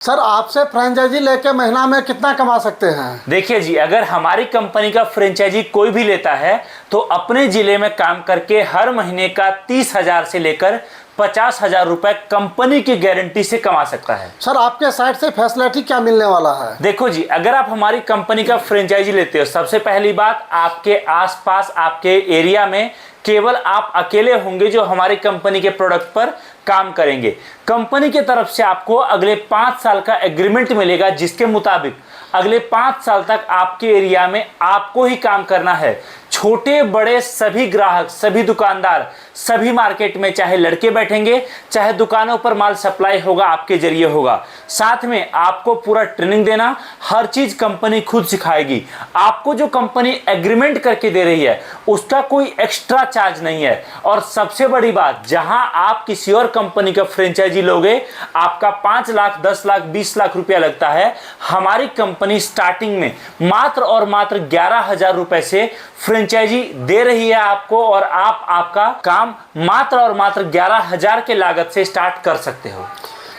Sir आपसे franchise लेके महीना में कितना कमा सकते हैं? देखिए जी, अगर हमारी कंपनी का फ्रेंचाइजी कोई भी लेता है तो अपने जिले में काम करके हर महीने का 30,000 से लेकर 50,000 रुपए कंपनी की गारंटी से कमा सकता है। सर आपके साइड से फैसिलिटी क्या मिलने वाला है? देखो जी, अगर आप हमारी कंपनी का फ्रेंचाइजी लेते हो, सबसे पहली बात, आपके आसपास आपके एरिया में केवल आप अकेले होंगे जो हमारी कंपनी के प्रोडक्ट पर काम करेंगे। कंपनी की तरफ से आपको अगले 5 साल का एग्रीमेंट मिलेगा, जिसके मुताबिक अगले 5 साल तक आपके एरिया में आपको ही काम करना है। छोटे बड़े सभी ग्राहक, सभी दुकानदार, सभी मार्केट में चाहे लड़के बैठेंगे, चाहे दुकानों पर माल सप्लाई होगा आपके जरिए होगा। साथ में आपको पूरा ट्रेनिंग देना, हर चीज कंपनी खुद सिखाएगी। आपको जो कंपनी एग्रीमेंट करके दे रही है उसका कोई एक्स्ट्रा चार्ज नहीं है। और सबसे बड़ी बात, जहां आप किसी और कंपनी का फ्रेंचाइजी लोगे आपका 5 लाख 10 लाख 20 लाख रुपया लगता है, हमारी कंपनी स्टार्टिंग में मात्र और मात्र 11,000 रुपए से फ्रेंचाइजी दे रही है आपको, और आप आपका काम मात्र और मात्र 11,000 के लागत से स्टार्ट कर सकते हो।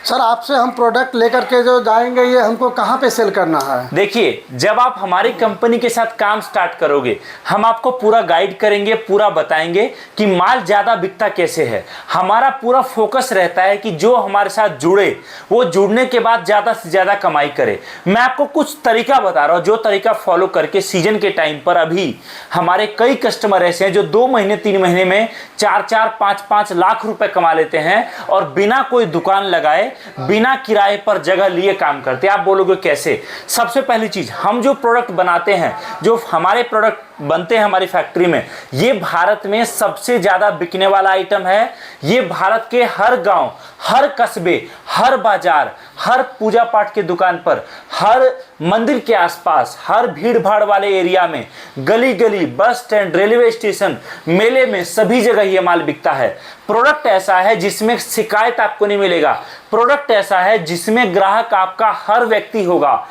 सर आपसे हम प्रोडक्ट लेकर के जो जाएंगे, ये हमको कहाँ पे सेल करना है? देखिए, जब आप हमारी कंपनी के साथ काम स्टार्ट करोगे, हम आपको पूरा गाइड करेंगे, पूरा बताएंगे कि माल ज़्यादा बिकता कैसे है। हमारा पूरा फोकस रहता है कि जो हमारे साथ जुड़े वो जुड़ने के बाद ज़्यादा से ज़्यादा कमाई करे। मैं आपको कुछ तरीका बता रहा हूँ, जो तरीका फॉलो करके सीजन के टाइम पर अभी हमारे कई कस्टमर ऐसे हैं जो 2 महीने 3 महीने में 4-4 5-5 लाख रुपए कमा लेते हैं, और बिना कोई दुकान लगाए, बिना किराए पर जगह लिए काम करते हैं। आप बोलोगे कैसे? सबसे पहली चीज, हम जो प्रोडक्ट बनाते हैं, जो हमारे प्रोडक्ट बनते हैं हमारी फैक्ट्री में, ये भारत में सबसे ज्यादा बिकने वाला आइटम है। ये भारत के हर गांव, हर कस्बे, हर बाजार, हर पूजा पाठ के दुकान पर, हर मंदिर के आसपास, हर भीड़ भाड़ वाले एरिया में, गली गली, बस स्टैंड, रेलवे स्टेशन, मेले में, सभी जगह ये माल बिकता है। प्रोडक्ट ऐसा है जिसमें शिकायत आपको नहीं मिलेगा। प्रोडक्ट ऐसा है जिसमें ग्राहक आपका हर व्यक्ति होगा।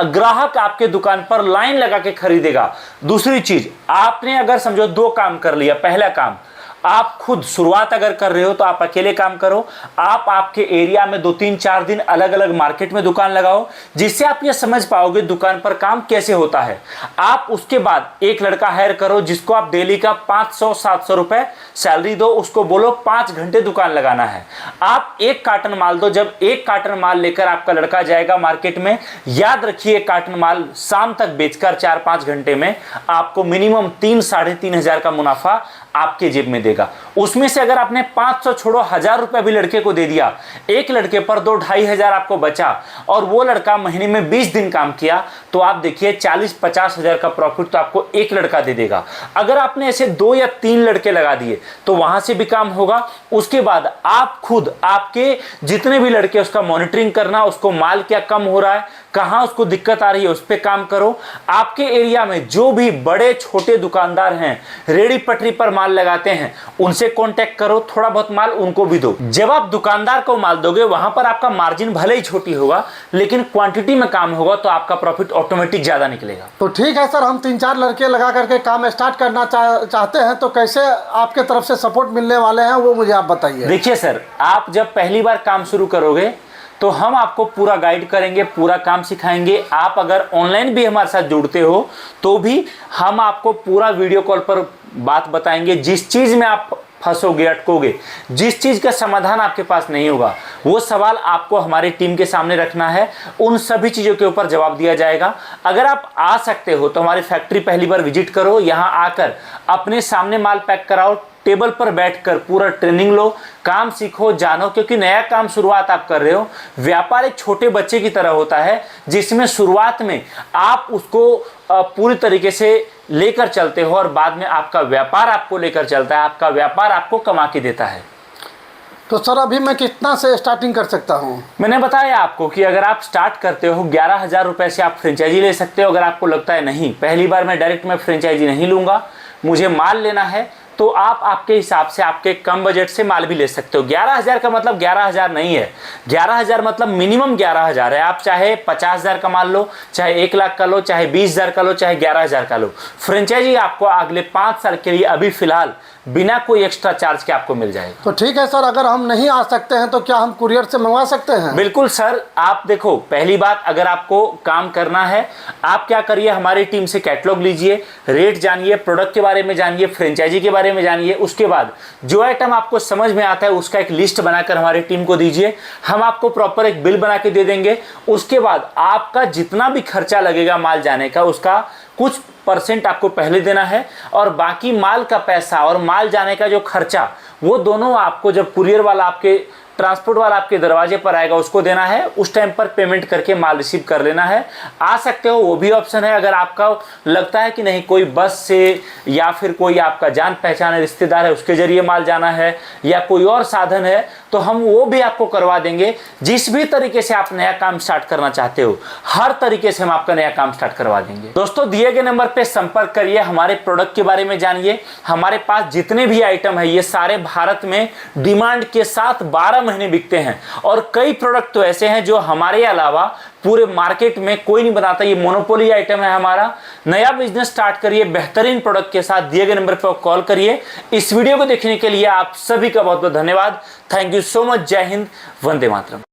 ग्राहक आपके दुकान पर लाइन लगा के खरीदेगा। दूसरी चीज, आपने अगर समझो 2 काम कर लिया। पहला काम, आप खुद शुरुआत अगर कर रहे हो तो आप अकेले काम करो। आप आपके एरिया में 2-3-4 दिन अलग अलग मार्केट में दुकान लगाओ, जिससे आप ये समझ पाओगे दुकान पर काम कैसे होता है। आप उसके बाद एक लड़का हायर करो जिसको आप डेली का 500-700 रुपए सैलरी दो, उसको बोलो 5 घंटे दुकान लगाना है। आप 1 कार्टन माल दो। जब 1 कार्टन माल लेकर आपका लड़का जाएगा मार्केट में, याद रखिए 1 कार्टन माल शाम तक बेचकर 4-5 घंटे में आपको मिनिमम 3-3.5 हजार का मुनाफा आपके जेब में देगा। उसमें से अगर आपने 500 छोड़ो 1000 रुपए भी लड़के को दे दिया, एक लड़के पर 2-2.5 हजार आपको बचा, और वो लड़का महीने में 20 दिन काम किया, तो आप देखिए 40-50 हजार का प्रॉफिट तो आपको एक लड़का दे देगा। अगर आपने ऐसे 2 या 3 लड़के लगा दिए तो वहां से भी काम होगा। उसके बाद आप खुद, आपके जितने भी लड़के, उसका मॉनिटरिंग करना, उसको माल क्या कम हो रहा है, कहां उसको दिक्कत आ रही है, उस पर काम करो। आपके एरिया में जो भी बड़े छोटे दुकानदार हैं, रेडी पटरी पर माल लगाते हैं, उनसे कांटेक्ट करो, थोड़ा बहुत माल उनको भी दो। जब आप दुकानदार को माल दोगे, वहां पर आपका मार्जिन भले ही छोटी होगा, लेकिन क्वांटिटी में काम होगा तो आपका प्रॉफिट ऑटोमेटिक ज्यादा निकलेगा। तो ठीक है सर, हम 3-4 लड़के लगा करके काम स्टार्ट करना चाहते हैं, तो कैसे आपके तरफ से सपोर्ट मिलने वाले हैं वो मुझे आप बताइए। देखिए सर, आप जब पहली बार काम शुरू करोगे तो हम आपको पूरा गाइड करेंगे, पूरा काम सिखाएंगे। आप अगर ऑनलाइन भी हमारे साथ जुड़ते हो तो भी हम आपको पूरा वीडियो कॉल पर बात बताएंगे। जिस चीज़ में आप फंसोगे, अटकोगे, जिस चीज़ का समाधान आपके पास नहीं होगा, वो सवाल आपको हमारी टीम के सामने रखना है। उन सभी चीज़ों के ऊपर जवाब दिया जाएगा। अगर आप आ सकते हो तो हमारी फैक्ट्री पहली बार विजिट करो, यहाँ आकर अपने सामने माल पैक कराओ, टेबल पर बैठकर पूरा ट्रेनिंग लो, काम सीखो, जानो। क्योंकि नया काम शुरुआत आप कर रहे हो। व्यापार एक छोटे बच्चे की तरह होता है, जिसमें शुरुआत में आप उसको पूरी तरीके से लेकर चलते हो, और बाद में आपका व्यापार आपको लेकर चलता है, आपका व्यापार आपको कमा के देता है। तो सर अभी मैं कितना से स्टार्टिंग कर सकता हूँ? मैंने बताया आपको कि अगर आप स्टार्ट करते हो 11,000 रुपए से आप फ्रेंचाइजी ले सकते हो। अगर आपको लगता है नहीं, पहली बार मैं डायरेक्ट में फ्रेंचाइजी नहीं लूँगा, मुझे माल लेना है, तो आप आपके हिसाब से, आपके कम बजट से माल भी ले सकते हो। 11,000 का मतलब 11,000 नहीं है। 11,000 मतलब मिनिमम 11,000 है। आप चाहे 50,000 का माल लो, चाहे 1 लाख का लो, चाहे 20,000 का लो, चाहे 11,000 का लो। फ्रेंचाइजी आपको अगले 5 साल के लिए अभी फिलहाल बिना कोई एक्स्ट्रा चार्ज के आपको मिल जाएगा। तो ठीक है सर, अगर हम नहीं आ सकते हैं तो क्या हम कुरियर से मंगवा सकते हैं? बिल्कुल सर, आप देखो, पहली बात, अगर आपको काम करना है, आप क्या करिए, हमारी टीम से कैटलॉग लीजिए, रेट जानिए, प्रोडक्ट के बारे में जानिए, फ्रेंचाइजी के बारे में जानिए। उसके बाद जो आइटम आपको समझ में आता है उसका एक लिस्ट बनाकर हमारी टीम को दीजिए, हम आपको प्रॉपर एक बिल बना के दे देंगे। उसके बाद आपका जितना भी खर्चा लगेगा माल जाने का, उसका कुछ % आपको पहले देना है, और बाकी माल का पैसा और माल जाने का जो खर्चा, वो दोनों आपको जब कुरियर वाला, आपके ट्रांसपोर्ट वाला आपके दरवाजे पर आएगा, उसको देना है। उस टाइम पर पेमेंट करके माल रिसीव कर लेना है। आ सकते हो, वो भी ऑप्शन है। अगर आपका लगता है कि नहीं, कोई बस से या फिर कोई आपका जान पहचान रिश्तेदार है, उसके जरिए माल जाना है, या कोई और साधन है, तो हम वो भी आपको करवा देंगे। जिस भी तरीके से आप नया काम स्टार्ट करना चाहते हो, हर तरीके से हम आपका नया काम स्टार्ट करवा देंगे। दोस्तों, दिए गए नंबर पे संपर्क करिए, हमारे प्रोडक्ट के बारे में जानिए। हमारे पास जितने भी आइटम है, ये सारे भारत में डिमांड के साथ 12 महीने बिकते हैं, और कई प्रोडक्ट तो ऐसे हैं जो हमारे अलावा पूरे मार्केट में कोई नहीं बनाता। ये मोनोपोली आइटम है हमारा। नया बिजनेस स्टार्ट करिए बेहतरीन प्रोडक्ट के साथ। दिए गए नंबर पर कॉल करिए। इस वीडियो को देखने के लिए आप सभी का बहुत बहुत धन्यवाद। Thank you so much. जय हिंद, वंदे मातरम।